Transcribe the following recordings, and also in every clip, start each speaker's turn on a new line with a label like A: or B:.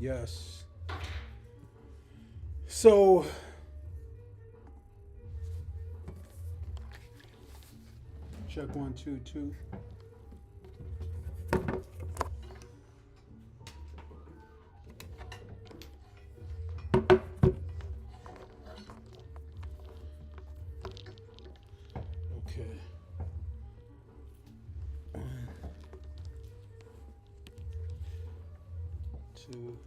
A: Yes. So, check 1 2 2. Okay. 1 2.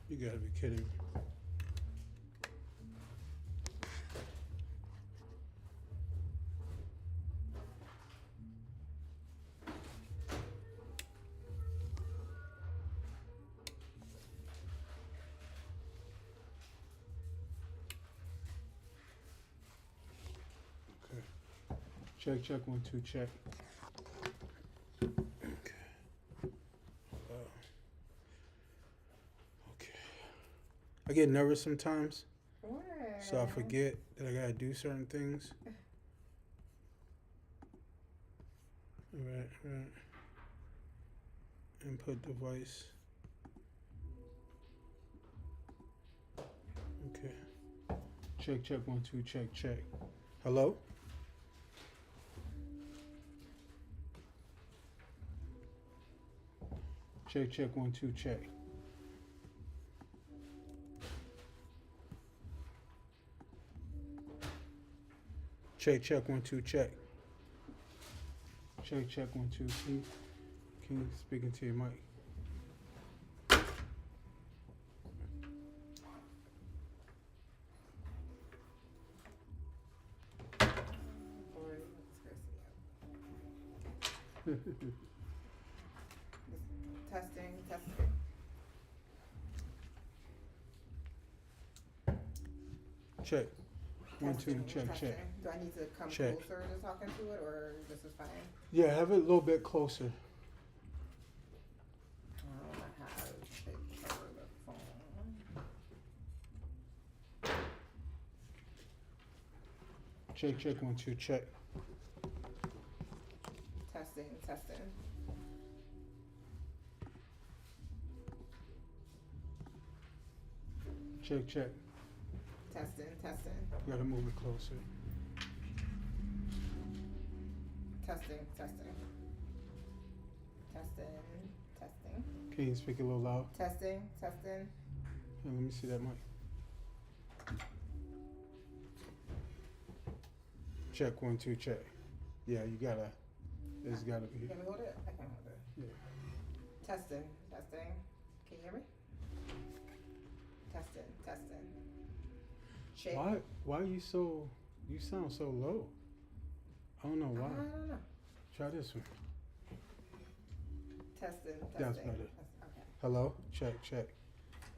A: You gotta be kidding me. Okay. Check 1 2 check. Okay. Okay. I get nervous sometimes, so I forget that I gotta do certain things. Alright, right. Input device. Okay. Check 1 2 check. Hello? Check 1 2 check. Check 1 2 check. Check 1 2. Can you speak into your mic?
B: Testing.
A: Check. 1 2
B: Testing,
A: check.
B: testing. Do I need to come
A: Check.
B: closer to talking to it, or this is fine?
A: Yeah, have it a little bit closer.
B: I have it over the phone.
A: Check 1 2 check.
B: Testing.
A: Check.
B: Testing.
A: You gotta move it closer.
B: Testing.
A: Can you speak a little loud?
B: Testing.
A: Here, let me see that mic. Check 1 2 check. Yeah, you gotta. It's gotta be.
B: Can we hold it? I can hold it.
A: Yeah.
B: Testing. Can you hear me? Testing. Shake.
A: Why are you so? You sound so low. I don't know why.
B: I don't know.
A: Try this one.
B: Testing.
A: That's better.
B: Okay.
A: Hello. Check.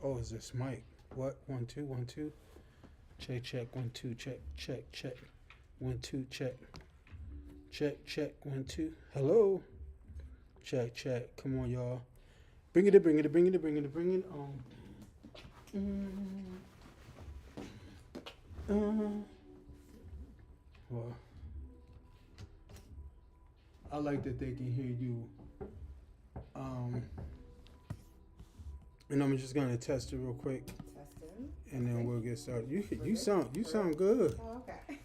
A: Oh, is this mic? What? 1 2 1 2. Check 1 2 check. 1 2 check. Check 1 2. Hello. Check. Come on, y'all. Bring it on. Well, I like that they can hear you. And I'm just gonna test it real quick,
B: Testing.
A: and then we'll get started. You sound good.
B: Oh, okay.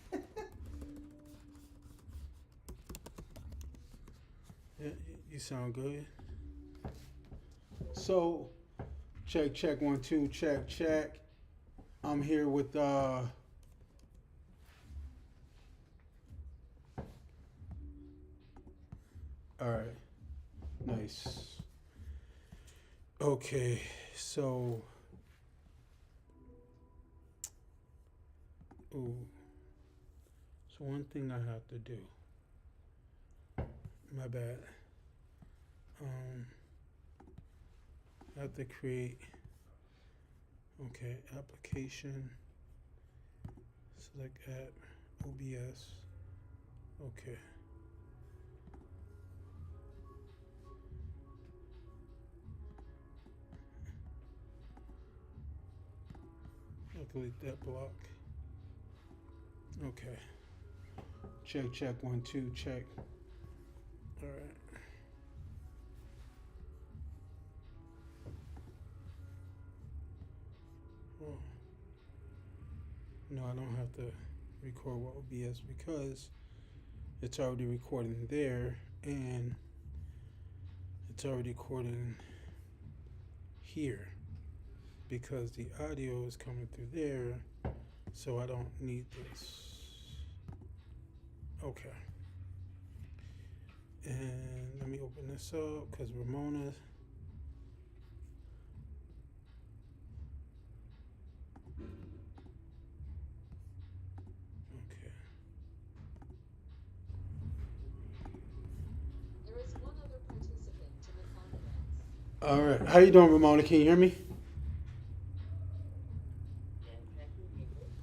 A: Yeah, you sound good. So, check 1 2 check. I'm here with All right. Nice. Okay, so. Ooh. So one thing I have to do. My bad. I have to create. Okay, application. Select app. OBS. Okay. delete that block. Okay. Check, 1, 2, check. All right. Oh. No, I don't have to record what OBS because it's already recording there and it's already recording here because the audio is coming through there, so I don't need this. Okay. And let me open this up because Ramona. Okay.
C: There is one other participant in the conference.
A: All right. How you doing, Ramona? Can you hear me?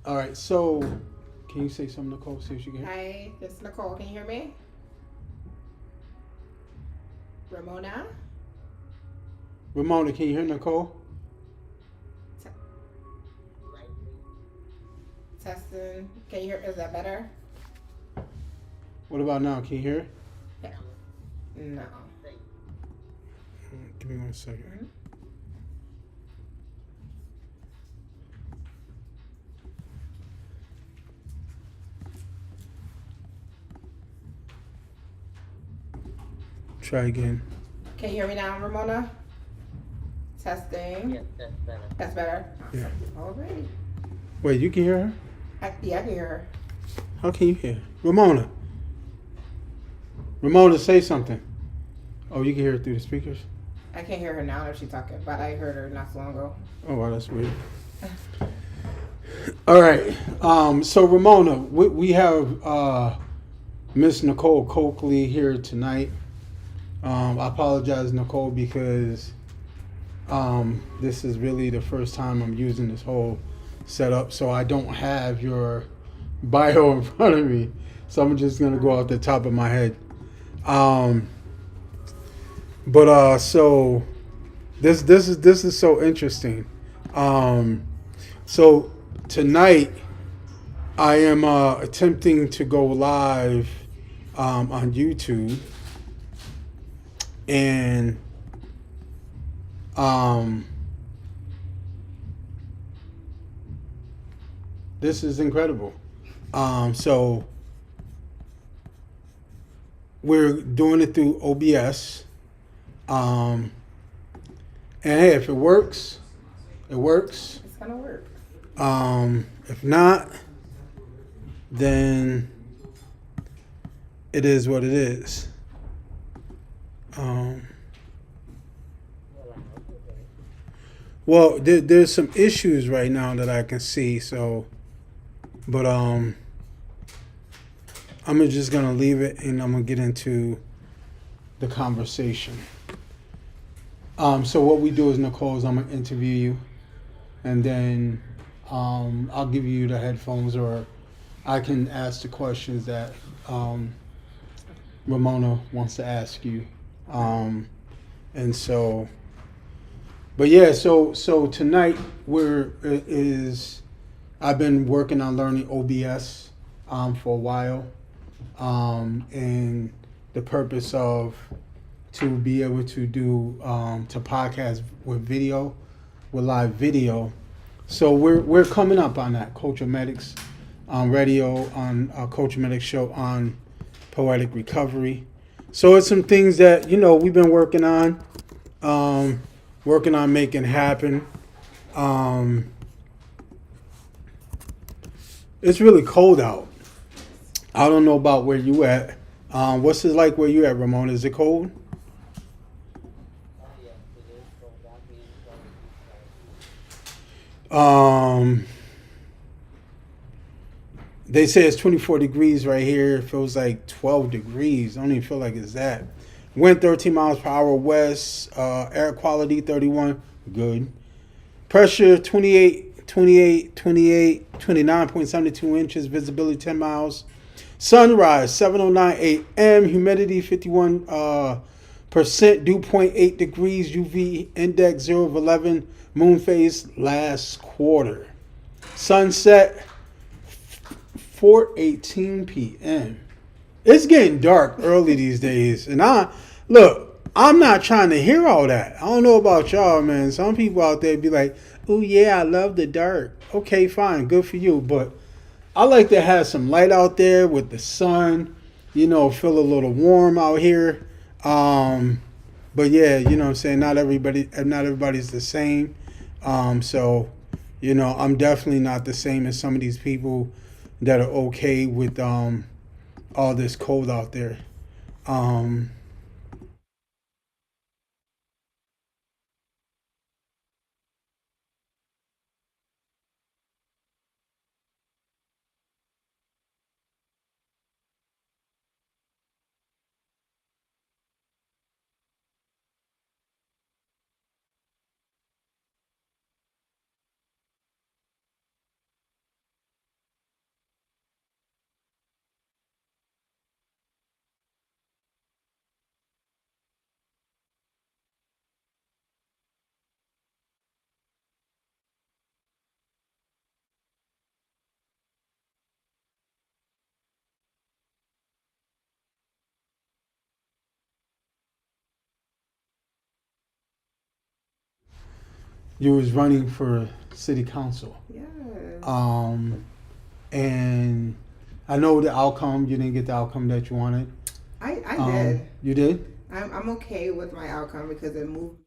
A: All right. So, can you say something, Nicole? See if she can hear.
B: Hi, this is Nicole. Can you hear me? Ramona?
A: Ramona, can you hear Nicole?
B: Testing. Can you hear? Is that better?
A: What about now? Can you hear?
B: Yeah. No.
A: Give me 1 second. Try again.
B: Can you hear me now, Ramona? Testing.
D: Yes, that's better.
B: That's better?
A: Yeah.
B: Alrighty.
A: Wait, you can hear her?
B: Yeah, I can hear her.
A: How can you hear? Ramona. Ramona, say something. Oh, you can hear it through the speakers?
B: I can't hear her now if she's talking, but I heard her not so long ago.
A: Oh, wow, that's weird. All right. So, Ramona, we have Miss Nicole Coakley here tonight. I apologize, Nicole, because this is really the first time I'm using this whole setup, so I don't have your bio in front of me. So I'm just gonna go off the top of my head. So this is so interesting. So tonight I am attempting to go live on YouTube, and this is incredible. So we're doing it through OBS. And hey, if it works, it works.
B: It's gonna work.
A: If not, then it is what it is. Well, there's some issues right now that I can see, so, but I'm just gonna leave it and I'm gonna get into the conversation. So what we do is, Nicole, is I'm gonna interview you, and then I'll give you the headphones, or I can ask the questions that Ramona wants to ask you, and so. But yeah, so tonight I've been working on learning OBS for a while, and the purpose of to be able to do to podcast with live video. So we're coming up on that Coachomedics radio, on Coachomedics show on Poetic Recovery. So it's some things that we've been working on making happen. It's really cold out. I don't know about where you at. What's it like where you at, Ramona? Is it cold?
D: Oh, yes, it is cold. I'll be
A: They say it's 24 degrees right here. It feels like 12 degrees. I don't even feel like it's that. Wind 13 miles per hour west. Air quality 31. Good. Pressure 29.72 inches. Visibility 10 miles. Sunrise 7:09 a.m. Humidity 51%. Dew point 8 degrees. UV index 0 of 11. Moon phase last quarter. Sunset 4:18 p.m. It's getting dark early these days, and I look. I'm not trying to hear all that. I don't know about y'all, man. Some people out there be like, "Oh yeah, I love the dark." Okay, fine, good for you. But I like to have some light out there with the sun. Feel a little warm out here. But yeah, what I'm saying, not everybody's the same. So, I'm definitely not the same as some of these people that are okay with all this cold out there. Um, you was running for city council,
B: Yes.
A: and I know the outcome. You didn't get the outcome that you wanted.
B: I did.
A: You did.
B: I'm okay with my outcome because it moved.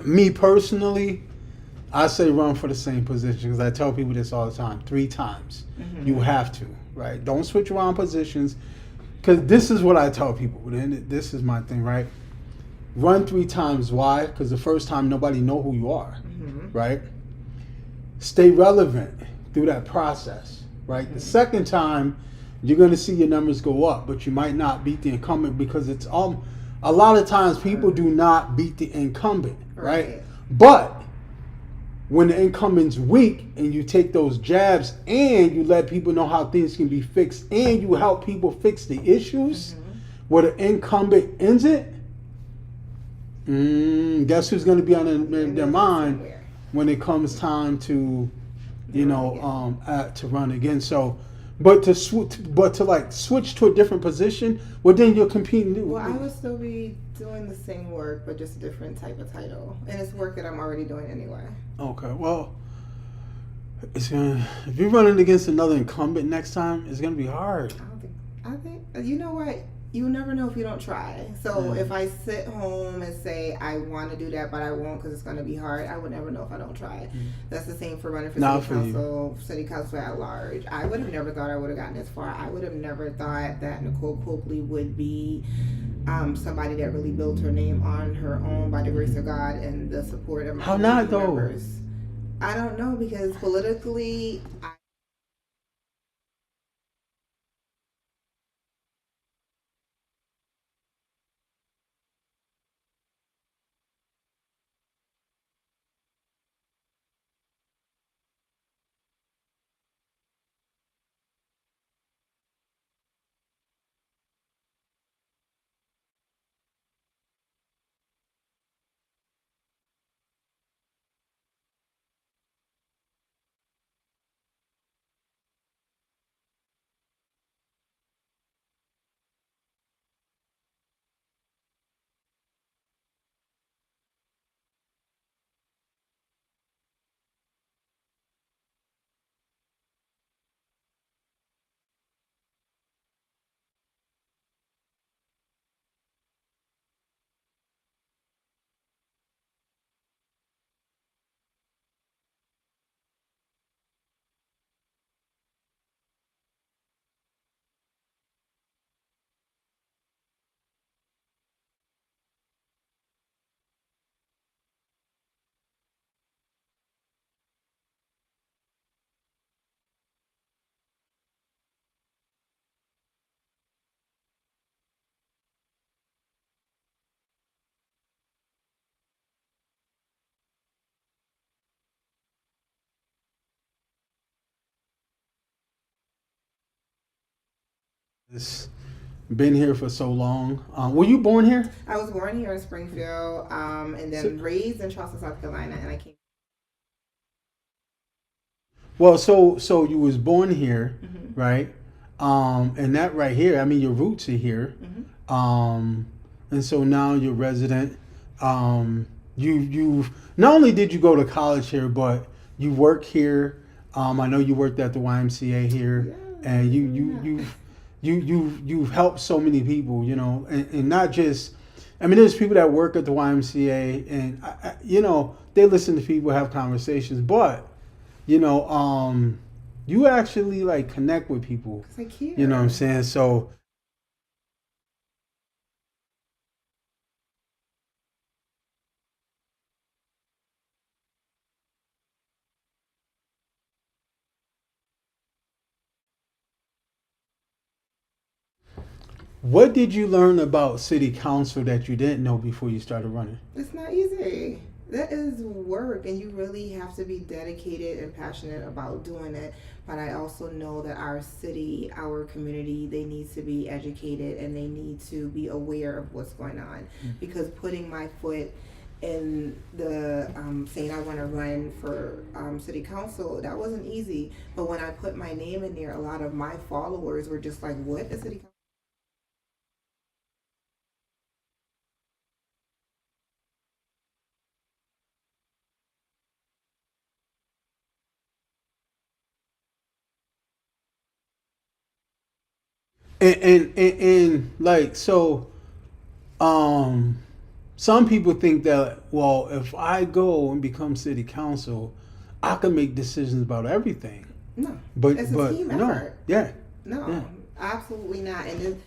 A: Me personally, I say run for the same position because I tell people this all the time. 3 times, you have to, right? Don't switch around positions because this is what I tell people. And this is my thing, right? Run 3 times. Why? Because the first time nobody know who you are, right? Stay relevant through that process, right? The second time, you're going to see your numbers go up, but you might not beat the incumbent because it's a lot of times people do not beat the incumbent, right? But when the incumbent's weak and you take those jabs and you let people know how things can be fixed and you help people fix the issues where the incumbent ends it, guess who's going to be on their mind when it comes time to to run again. So but to like switch to a different position, well then you're competing.
B: Well, I would still be doing the same work, but just a different type of title, and it's work that I'm already doing anyway.
A: Okay, well, if you're running against another incumbent next time, it's gonna be hard.
B: I think you know what, you never know if you don't try. So if I sit home and say I want to do that, but I won't because it's going to be hard, I would never know if I don't try. That's the same for running for city council at large. I would have never thought I would have gotten this far. I would have never thought that Nicole Coakley would be somebody that really built her name on her own by the grace of God and the support of my
A: How not though?
B: members. I don't know because politically,
A: It's been here for so long. Were you born here?
B: I was born here in Springfield, and
A: So,
B: then raised in Charleston, South Carolina, and I came.
A: well, so you was born here,
B: Hmm.
A: right? And that right here, I mean, your roots are here.
B: Hmm.
A: And so now you're resident. You've not only did you go to college here, but you work here. I know you worked at the YMCA here,
B: Yeah,
A: and
B: believe it or not.
A: you've helped so many people, you know, and not just. I mean, there's people that work at the YMCA, and you know, they listen to people have conversations, but you know, you actually like connect with people.
B: 'Cause I
A: You know what I'm
B: care.
A: saying? So what did you learn about city council that you didn't know before you started running?
B: It's not easy. That is work, and you really have to be dedicated and passionate about doing it. But I also know that our city, our community, they need to be educated and they need to be aware of what's going on. Because putting my foot in the saying I want to run for city council, that wasn't easy. But when I put my name in there, a lot of my followers were just like, "What is city council?"
A: And like so, um, some people think that well, if I go and become city council, I can make decisions about everything.
B: No, it's a
A: But
B: team
A: no,
B: effort.
A: yeah, yeah.
B: No, absolutely not. And then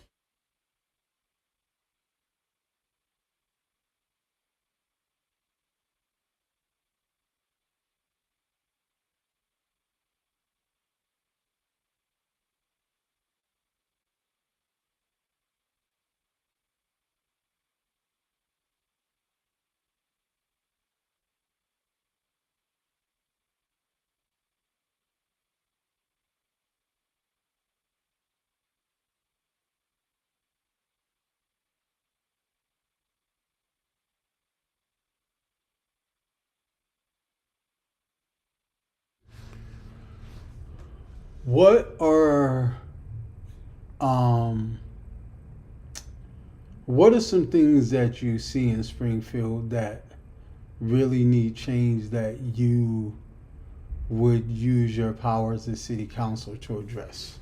A: What are um what are some things that you see in Springfield that really need change that you would use your power as a city council to address?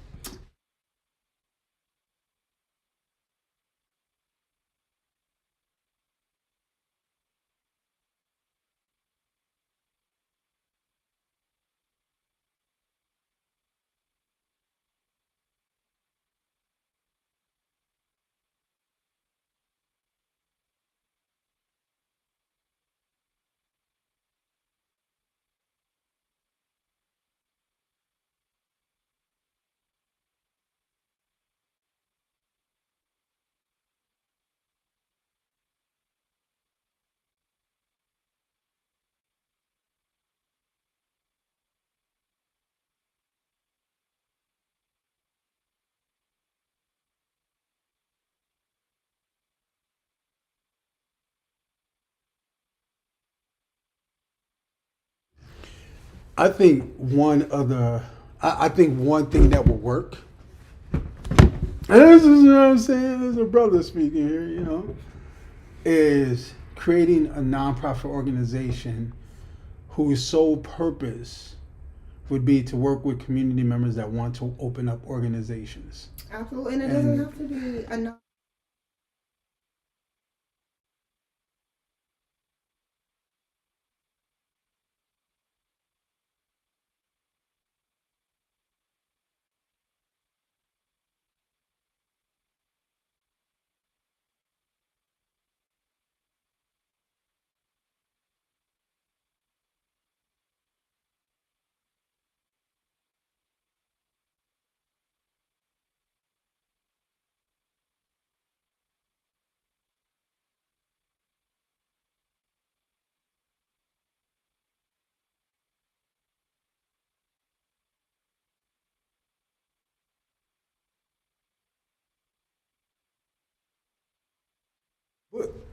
A: I think I think one thing that will work, and this is what I'm saying, there's a brother speaking here, you know, is creating a nonprofit organization whose sole purpose would be to work with community members that want to open up organizations.
B: absolutely, and it doesn't
A: And
B: have to be enough.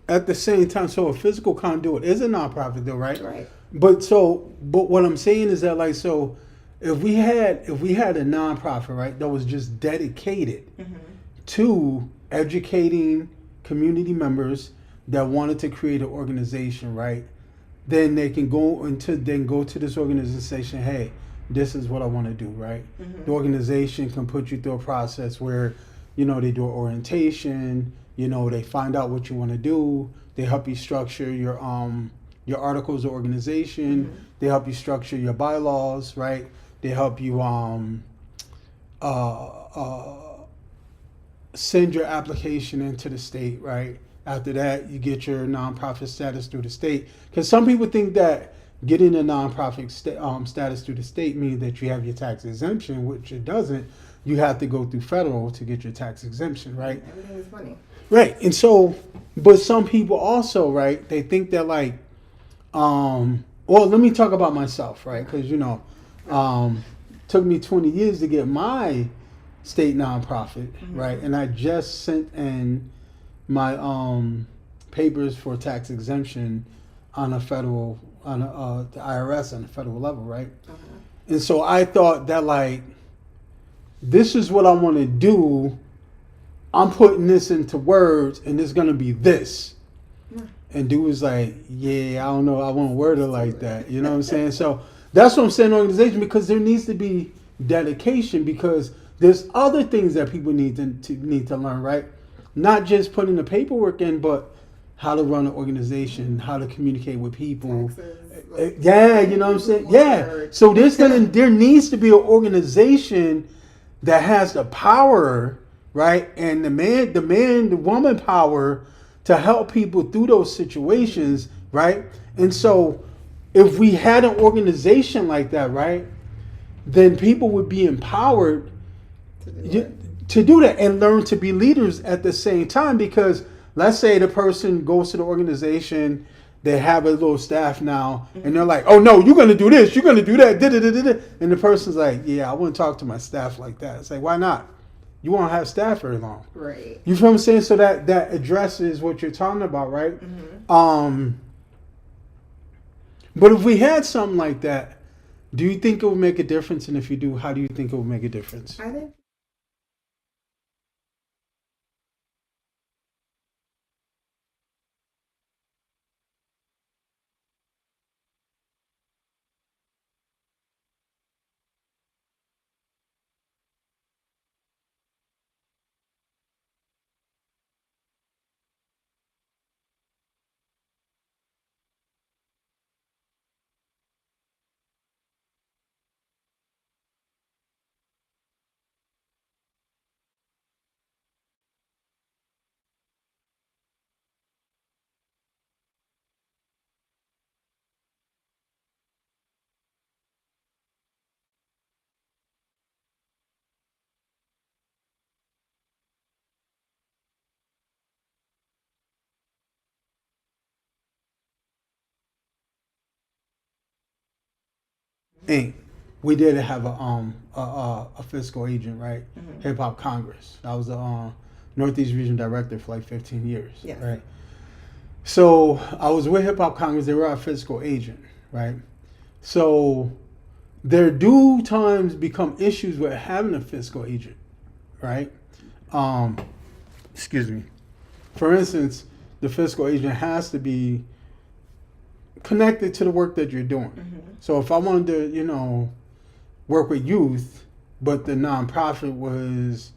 A: At the same time, so a physical conduit is a nonprofit, though, right?
B: Right.
A: But what I'm saying is that, like, so if we had a nonprofit, right, that was just dedicated to educating community members that wanted to create an organization, right, then they can go to this organization. Hey, this is what I want to do, right? The organization can put you through a process where, they do orientation. They find out what you want to do. They help you structure your articles of organization. They help you structure your bylaws, right? They help you uh, uh, send your application into the state, right? After that, you get your nonprofit status through the state. Because some people think that getting a nonprofit status through the state means that you have your tax exemption, which it doesn't. You have to go through federal to get your tax exemption, right?
B: Everything is money.
A: Right. And so, but some people also, right, they think that like, well, let me talk about myself, right? Because, took me 20 years to get my state nonprofit, right? And I just sent in my papers for tax exemption on the IRS on the federal level, right? And so I thought that like, this is what I want to do. I'm putting this into words, and it's gonna be this. And dude was like, yeah, I don't know, I won't word it like that. You know what I'm saying? So that's what I'm saying, organization, because there needs to be dedication, because there's other things that people need to learn, right? Not just putting the paperwork in, but how to run an organization, how to communicate with people.
B: Taxes,
A: Yeah, you know what I'm saying? Yeah. So there needs to be an organization that has the power, right? And the woman power to help people through those situations, right? And so if we had an organization like that, right, then people would be empowered to do that and learn to be leaders at the same time. Because let's say the person goes to the organization, they have a little staff now, and they're like, oh no, you're going to do this, you're going to do that, and the person's like, yeah, I wouldn't talk to my staff like that. It's like, why not? You won't have staff very long.
B: Right.
A: You feel what I'm saying? So that addresses what you're talking about, right? But if we had something like that, do you think it would make a difference? And if you do, how do you think it would make a difference?
B: I think
A: Inc. We did have a fiscal agent, right? Hip Hop Congress. I was the Northeast Region Director for like 15 years,
B: Yes.
A: right? So I was with Hip Hop Congress. They were our fiscal agent, right? So there do times become issues with having a fiscal agent, right? Excuse me. For instance, the fiscal agent has to be connected to the work that you're doing. So if I wanted to, work with youth, but the nonprofit was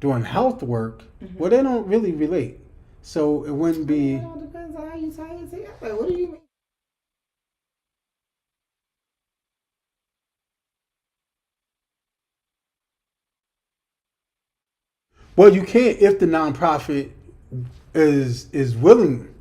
A: doing health work, well, they don't really relate. So it wouldn't be.
B: it all depends on how you tie it together. What do you mean?
A: Well, you can't if the nonprofit is willing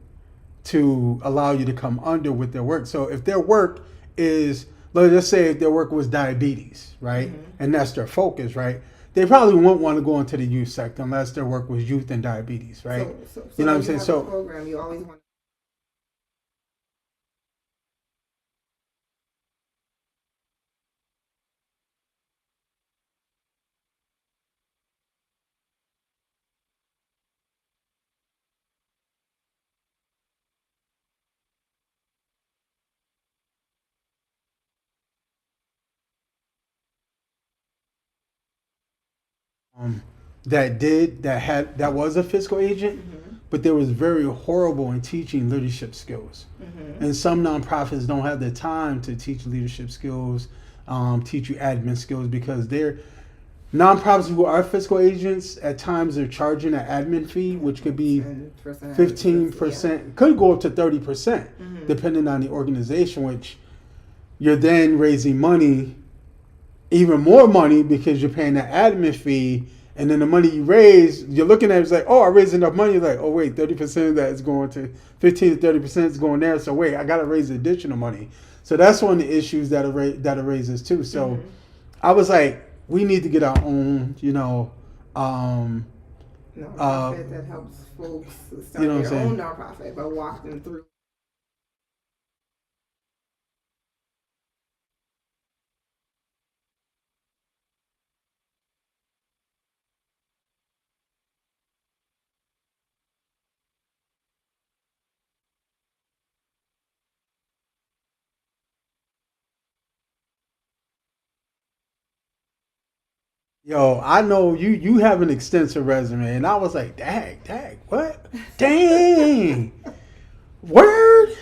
A: to allow you to come under with their work. So if their work is, let's just say if their work was diabetes, right, and that's their focus, right, they probably won't want to go into the youth sector unless their work was youth and diabetes, right?
B: So
A: You know what I'm
B: when
A: saying?
B: have
A: So
B: a program, you always want.
A: that was a fiscal agent, but they was very horrible in teaching leadership skills. And some nonprofits don't have the time to teach leadership skills, teach you admin skills because they're nonprofits who are fiscal agents. At times, they're charging an admin fee, which could be 15%, could go up to 30%, depending on the organization. Which you're then raising money, even more money, because you're paying that admin fee. And then the money you raise, you're looking at it, it's like, oh, I raised enough money. You're like, oh, wait, 30% of that is going to 15 to 30% is going there. So wait, I got to raise additional money. So that's one of the issues that it raises too. So I was like, we need to get our own,
B: nonprofit that helps folks start their own nonprofit, but walk them through.
A: Yo, I know you have an extensive resume, and I was like, dang, what? Dang, word.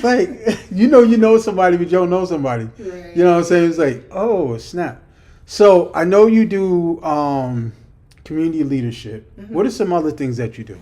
A: Like, you know somebody, but you don't know somebody.
B: Right.
A: You know what I'm saying? It's like, oh snap. So I know you do community leadership. What are some other things that you do?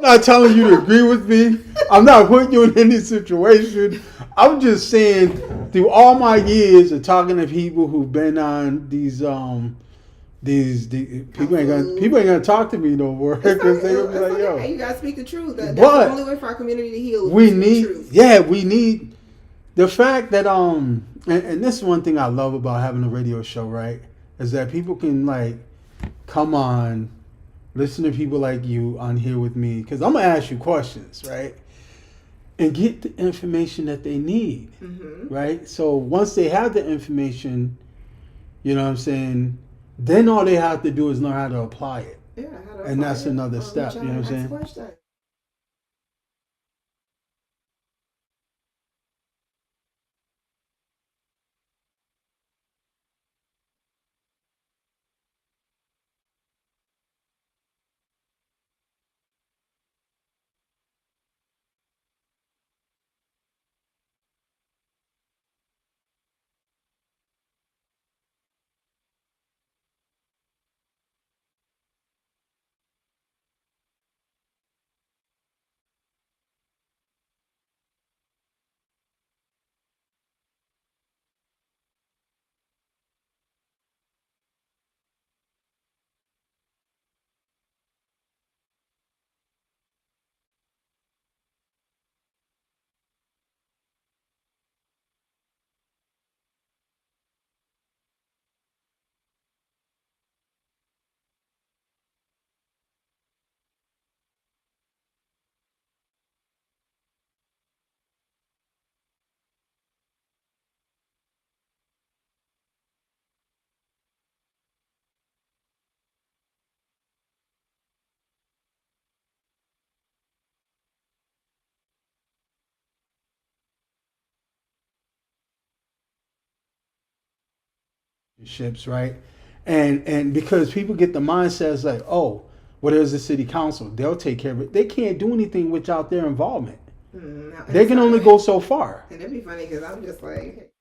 A: I'm not telling you to agree with me. I'm not putting you in any situation. I'm just saying, through all my years of talking to people who've been on these people ain't gonna talk to me no more because they gonna be like,
B: okay.
A: yo.
B: You gotta speak the truth. That's the
A: But
B: only way for our community to heal. Is
A: we
B: to speak the
A: need,
B: truth.
A: yeah, we need the fact that and this is one thing I love about having a radio show, right? Is that people can like come on, listen to people like you on here with me because I'm gonna ask you questions, right? And get the information that they need, right? So once they have the information, you know what I'm saying, then all they have to do is know how to apply it.
B: Yeah, how to
A: And
B: apply
A: that's
B: it,
A: another
B: or
A: step,
B: reach out
A: you know
B: and
A: what I'm
B: ask
A: saying?
B: questions.
A: Ships, right? And because people get the mindset it's like, oh, well, there's the city council, they'll take care of it. They can't do anything without their involvement. They can only go so far.
B: And it'd be funny because I'm just like,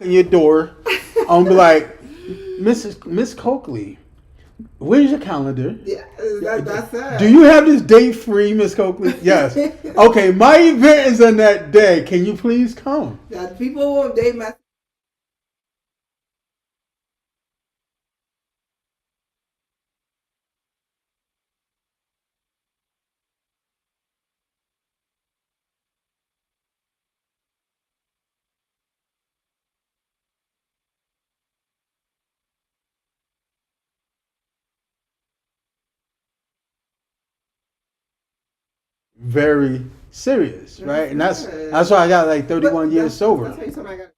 A: in your door. I'm gonna be like, Miss Coakley, where's your calendar?
B: Yeah, that's it.
A: Do you have this date free, Miss Coakley? Yes. Okay, my event is on that day. Can you please come?
B: That people, they mess.
A: Very serious, right? And
B: That's
A: that's why I got like 31 years sober.
B: That's why you told me I got.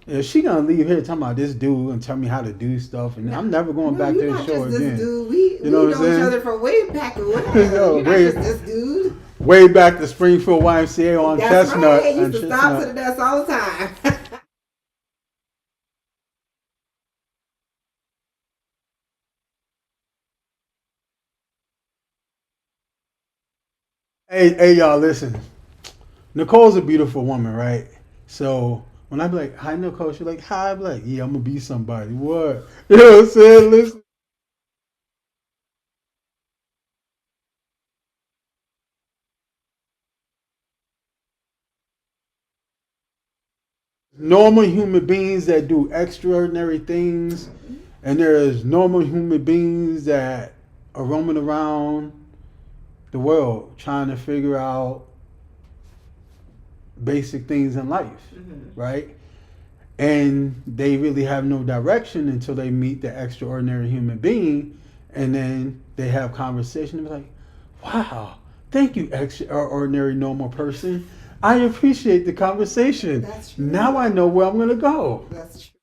A: Yeah, she gonna leave here talking about this dude and tell me how to do stuff, and I'm never going back to
B: You're
A: the
B: not
A: show
B: just
A: again.
B: this dude. We
A: You know what
B: know
A: I'm
B: each
A: saying?
B: other from way back when.
A: No,
B: You're not
A: way-
B: just this dude.
A: Way back to Springfield YMCA on
B: That's
A: Chestnut.
B: right. You
A: on
B: used to stop to
A: Chestnut.
B: the desk all the time.
A: Hey, y'all, listen. Nicole's a beautiful woman, right? So when I be like, "Hi, Nicole," she's like, "Hi." I be like, "Yeah, I'm gonna be somebody." What? You know what I'm saying? Listen. Normal human beings that do extraordinary things, and there's normal human beings that are roaming around the world trying to figure out basic things in life, right? And they really have no direction until they meet the extraordinary human being, and then they have conversation and be like, "Wow, thank you, extraordinary normal person. I appreciate the conversation.
B: That's true.
A: Now I know where I'm gonna go."
B: That's true.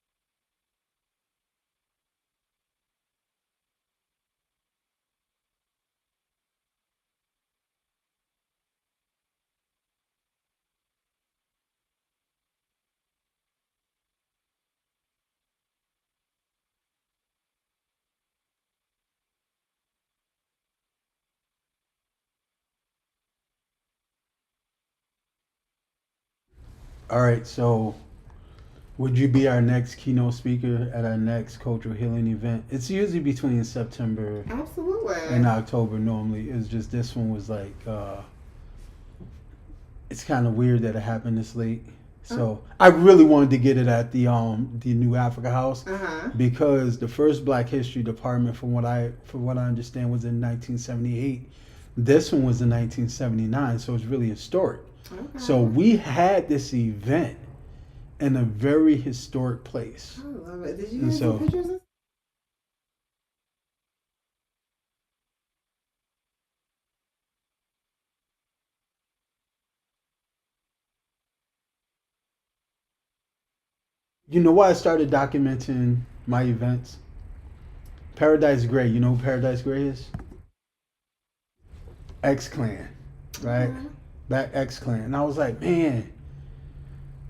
A: All right, so would you be our next keynote speaker at our next cultural healing event? It's usually between September
B: Absolutely.
A: and October normally. It's just this one was like it's kind of weird that it happened this late. So I really wanted to get it at the New Africa House because the first Black History Department, from what I understand, was in 1978. This one was in 1979, so it's really historic.
B: Okay.
A: So we had this event in a very historic place.
B: I love it. Did you
A: And
B: guys
A: so-
B: see pictures of?
A: You know why I started documenting my events? Paradise Gray. You know who Paradise Gray is? X Clan, right? Back X Clan. And I was like, man,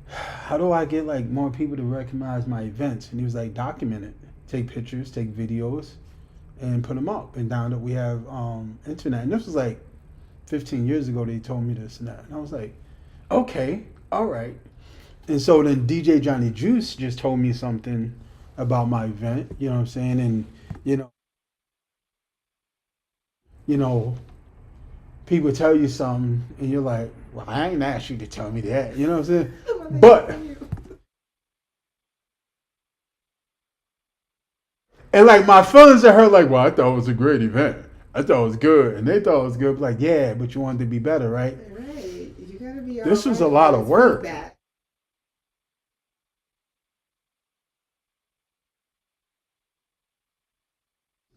A: how do I get like more people to recognize my events? And he was like, document it, take pictures, take videos, and put them up. And now that we have internet, and this was like 15 years ago, they told me this and that, and I was like, okay, all right. And so then DJ Johnny Juice just told me something about my event. You know what I'm saying? And you know, you know, people tell you something, and you're like, well, I ain't asked you to tell me that. You know what I'm saying? But and like my feelings are hurt. Like, well, I thought it was a great event. I thought it was good, and they thought it was good. Like, yeah, but you wanted to be better, right?
B: Right. You gotta be.
A: This was a
B: alright
A: lot
B: with
A: of work.
B: feedback.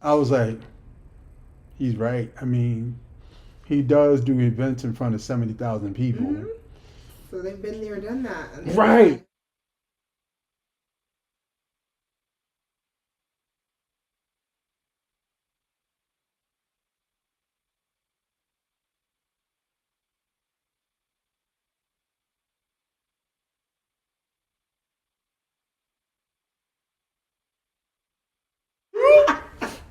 A: I was like, he's right. I mean, he does do events in front of 70,000 people.
B: So they've been there, done that.
A: Right.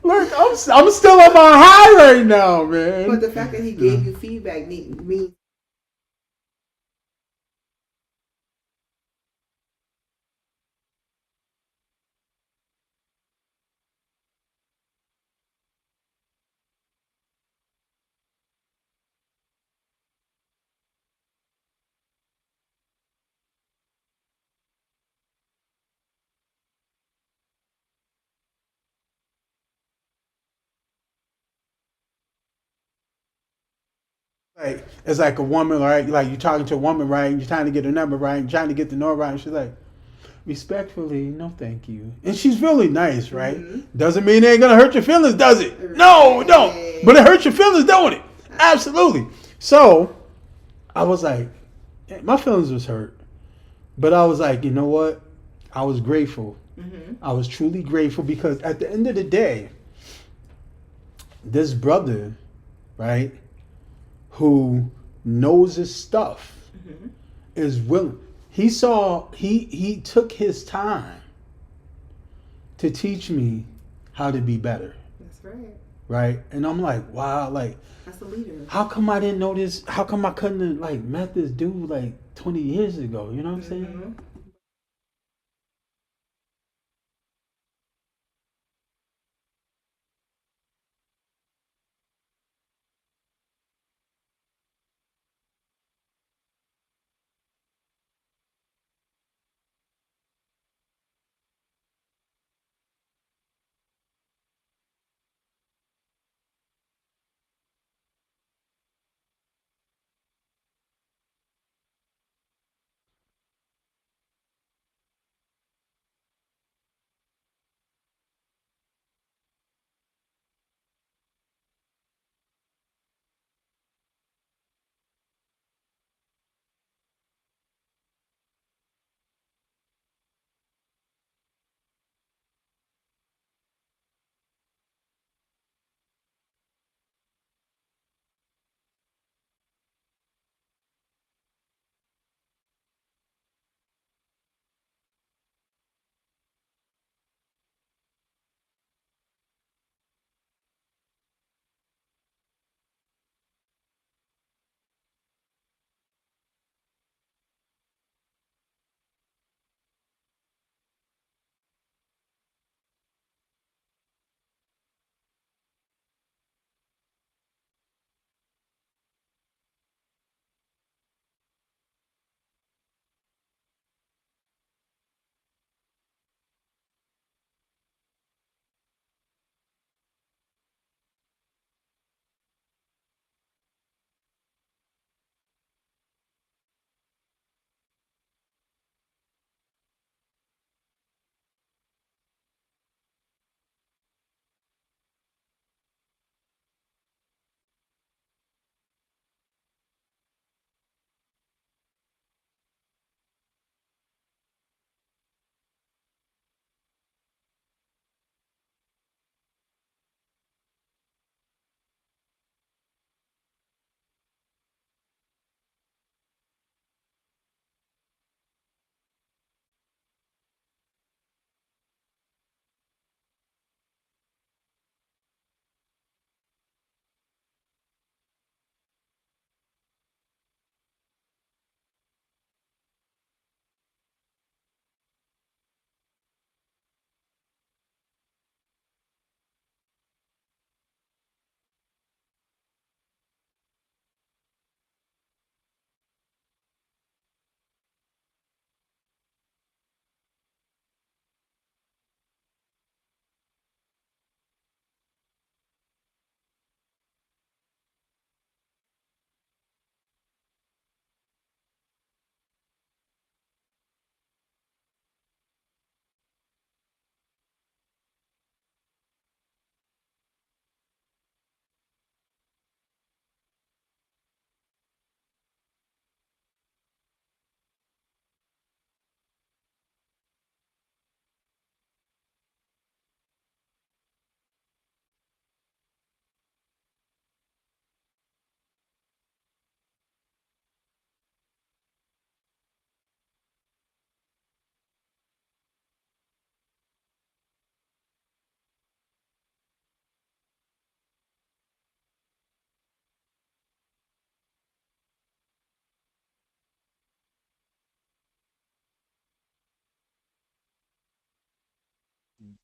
A: Look, I'm still on my high right now, man.
B: But the fact that he gave you feedback means
A: Like it's like a woman, right? Like you're talking to a woman, right? You're trying to get her number, right? You're trying to get the know, right? And she's like, respectfully, no, thank you. And she's really nice, right? Doesn't mean it ain't gonna hurt your feelings, does it? No, it don't. But it hurts your feelings, don't it? Absolutely. So I was like, my feelings was hurt, but I was like, you know what? I was grateful. I was truly grateful because at the end of the day, this brother, right, who knows his stuff, is willing. He took his time to teach me how to be better.
B: that's right.
A: Right? And I'm like, wow, like
B: That's a leader.
A: how come I didn't know this? How come I couldn't have like met this dude like 20 years ago? You know what I'm saying?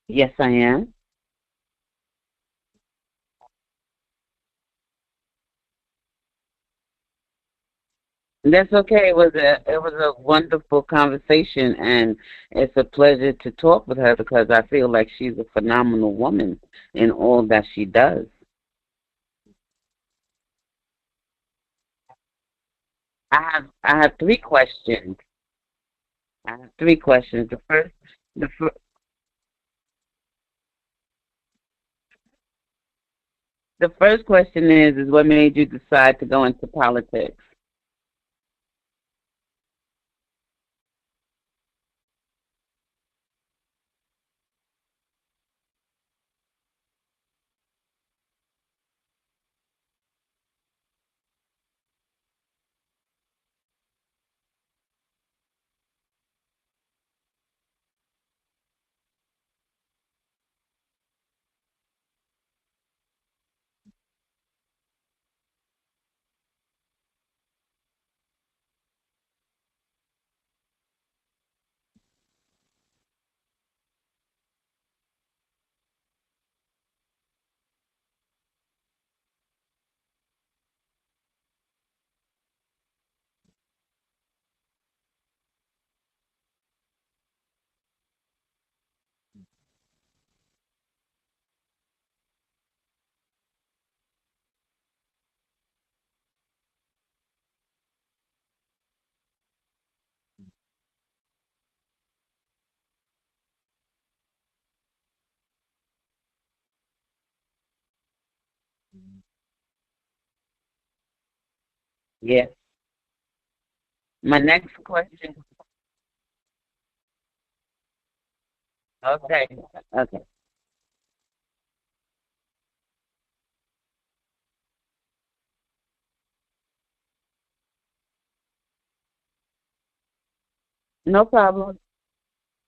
E: Yes, I am. That's okay. It was a wonderful conversation, and it's a pleasure to talk with her because I feel like she's a phenomenal woman in all that she does. I have three questions. I have three questions. The fir- the first question is what made you decide to go into politics? Yes. My next question. Okay. Okay. No problem.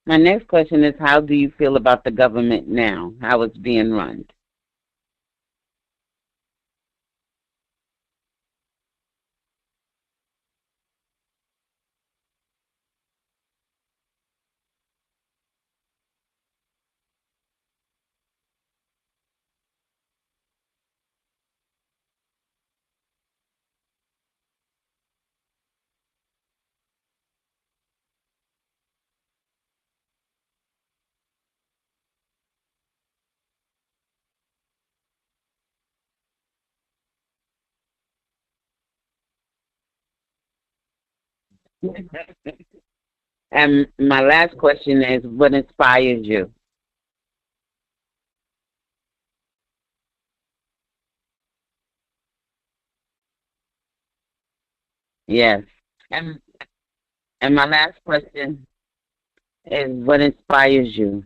E: My next question is how do you feel about the government now? How it's being run? And my last question is what inspires you? Yes. And and my last question is what inspires you?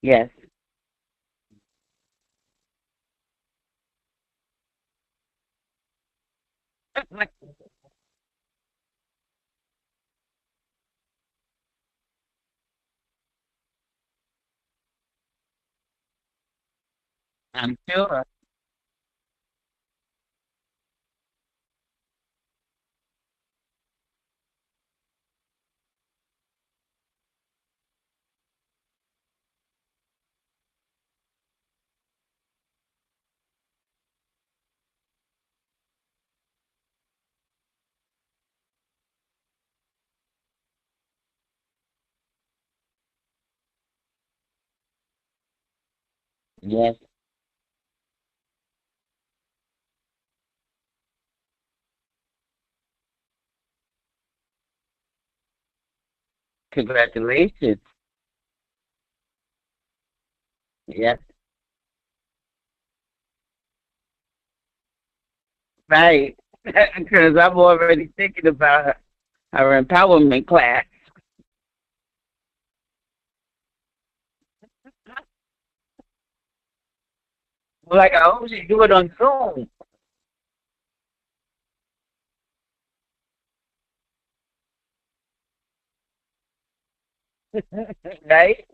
E: Yes. I'm sure. Yes. Congratulations. Yes, right. Because I'm already thinking about her empowerment class. Like, I hope she do it on Zoom, right?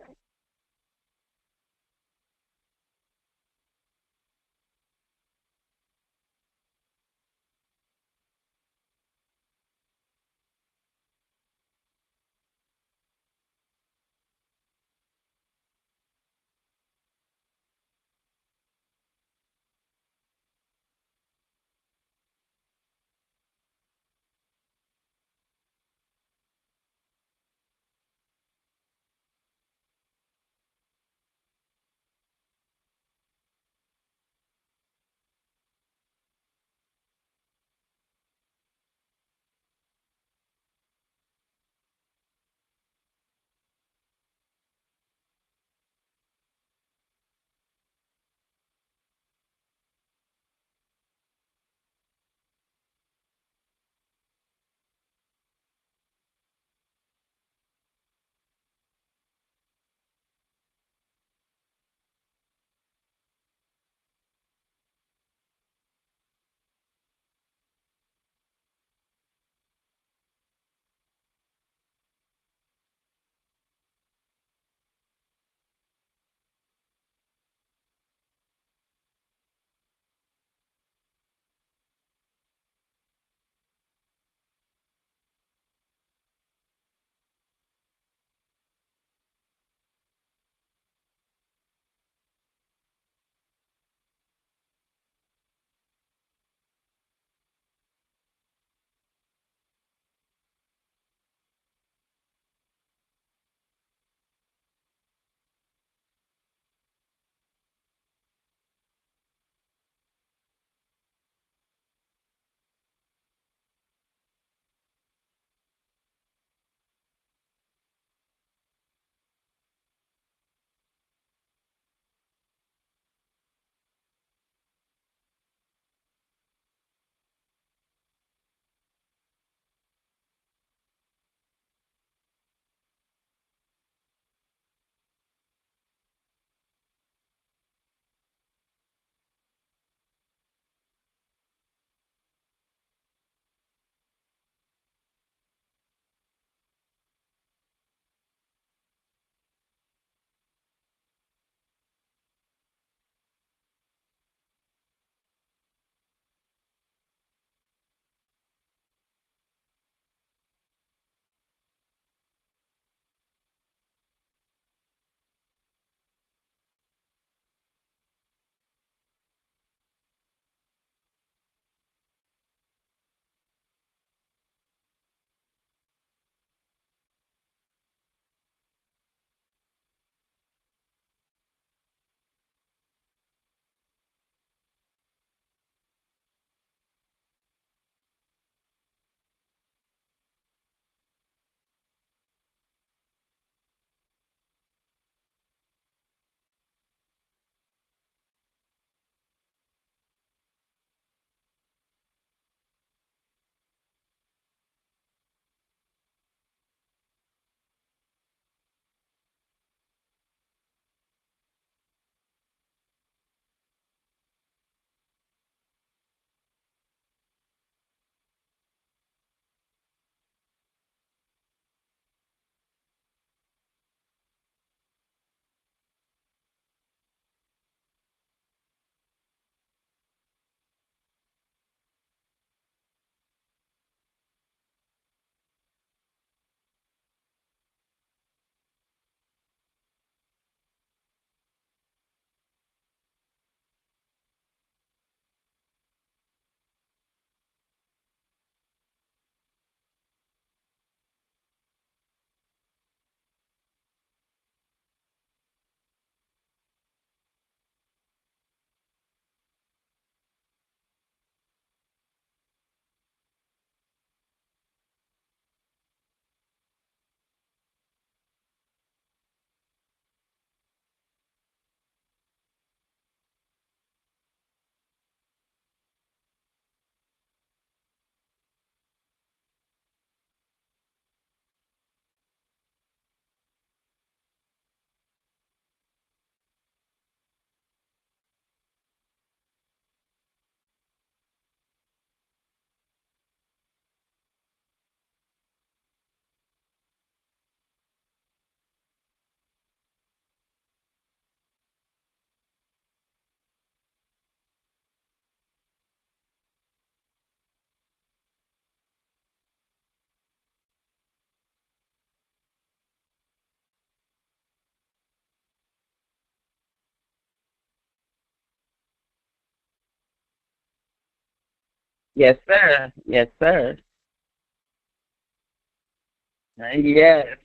E: Yes, sir. Yes, sir. Yes,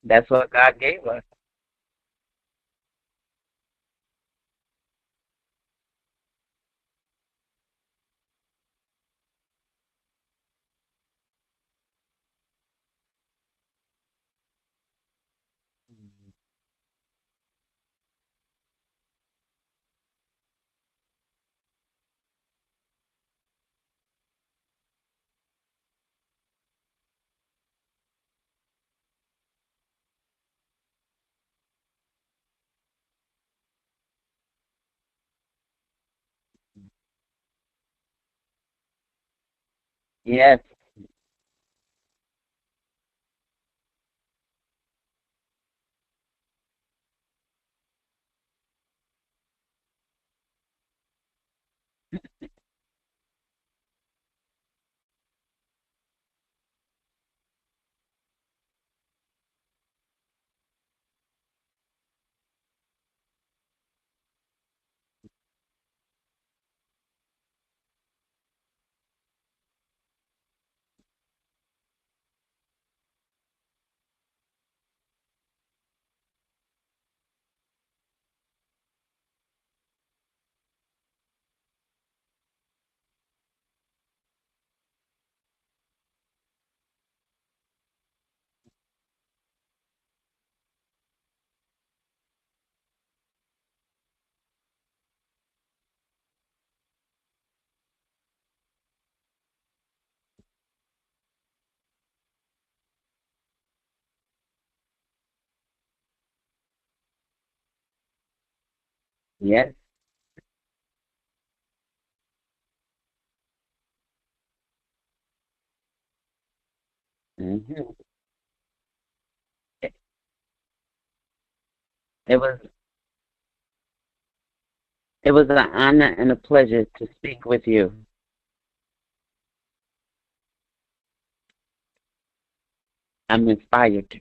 E: that's what God gave us. Yes, yes. hmm It, it was it was an honor and a pleasure to speak with you. I'm inspired.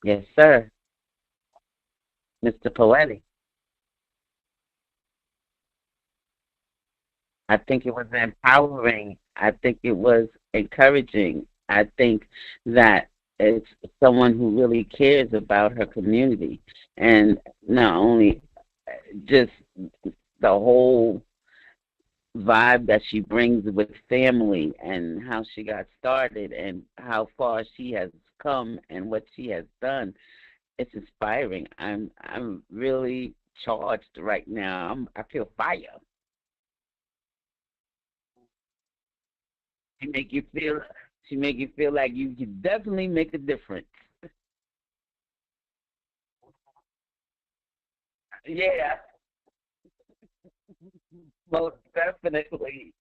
E: Yes, sir. Mr. Poetic. I think it was empowering. I think it was encouraging. I think that it's someone who really cares about her community and not only just the whole vibe that she brings with family and how she got started and how far she has come and what she has done. It's inspiring. I'm really charged right now. I feel fire. She make you feel she make you feel like you can definitely make a difference. Yeah, most definitely.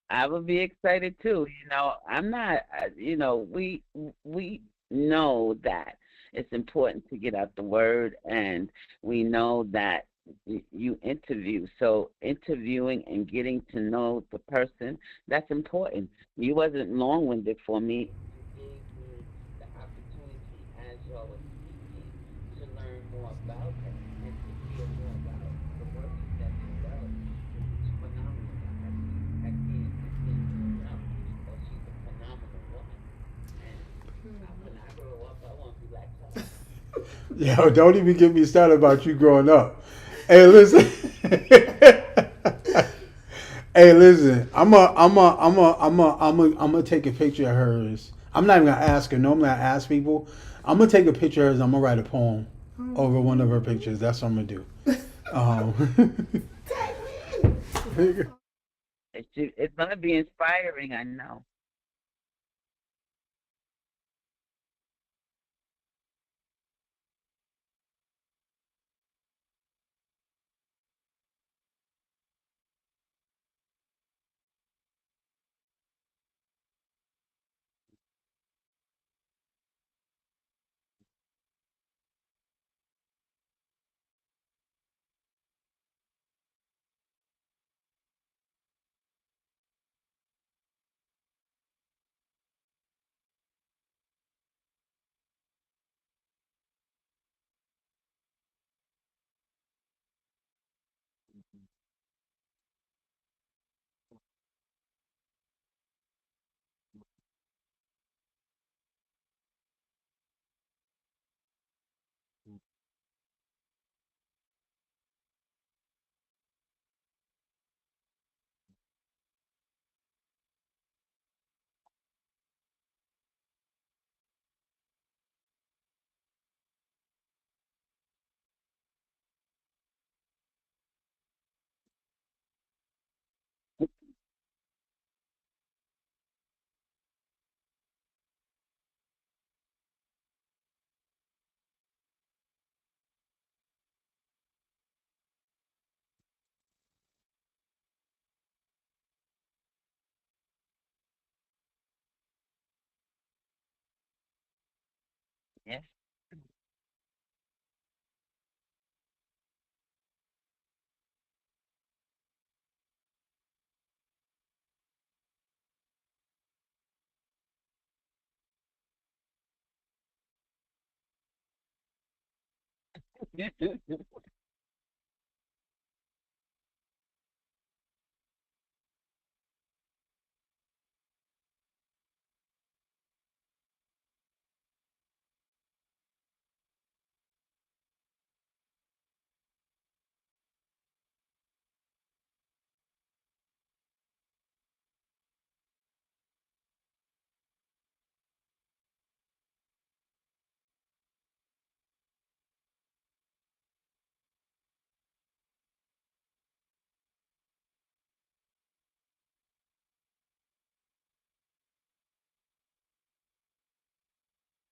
E: I would be excited too. I'm not. We know that it's important to get out the word, and we know that you interview. So interviewing and getting to know the person, that's important. You wasn't long-winded for me. You gave me the opportunity as y'all were speaking to learn more about her and to hear more about the work that she does. It's phenomenal. I can't say enough that she's a phenomenal woman. And when I grow up, I want to be like her.
A: Yo, don't even get me started about you growing up. Hey, listen. Hey, listen. I'm gonna take a picture of hers. I'm not even gonna ask her. No, I'm gonna ask people. I'm gonna take a picture of hers. I'm gonna write a poem over one of her pictures. That's what I'm gonna do. Um,
E: It's going to be inspiring, I know. Yes.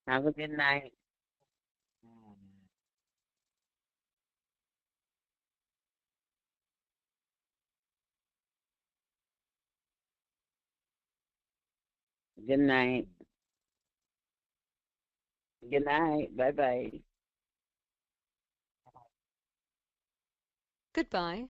E: Have a good night. Good night. Good night. Bye bye.
C: Goodbye.